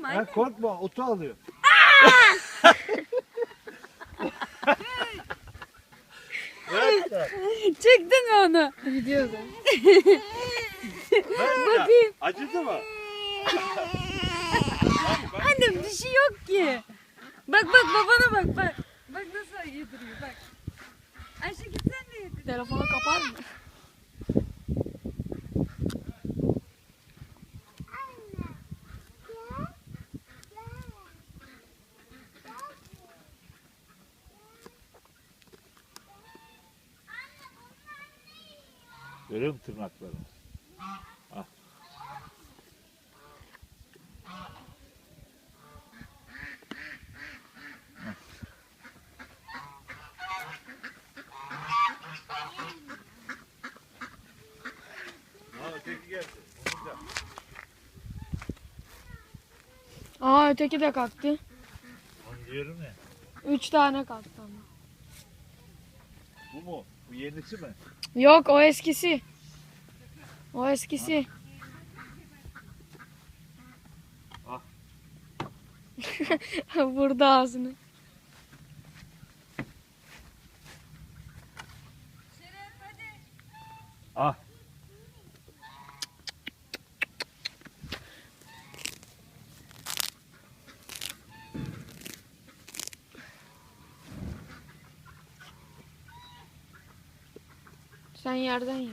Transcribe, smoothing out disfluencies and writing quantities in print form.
korkma Ha, anne. korkma, otu alıyor. Çektin mi onu? Videoda. Bakayım. Acıdı mı? Annem bir şey yok ki. Bak bak babana bak bak. Bak nasıl yediriyor bak. Ayşe git sen de yedir. Telefonu kapar mı? Görüyor musun tırnaklarını? Ah. Öteki geldi. Aa öteki de kalktı. Onu diyorum ya. 3 tane kalktı ama. Bu mu? Bu yenisi mi? Yok o eskisi. O eskisi. Ah. Vurdu ağzını. Şeref hadi. Ah. Sen yerden ye.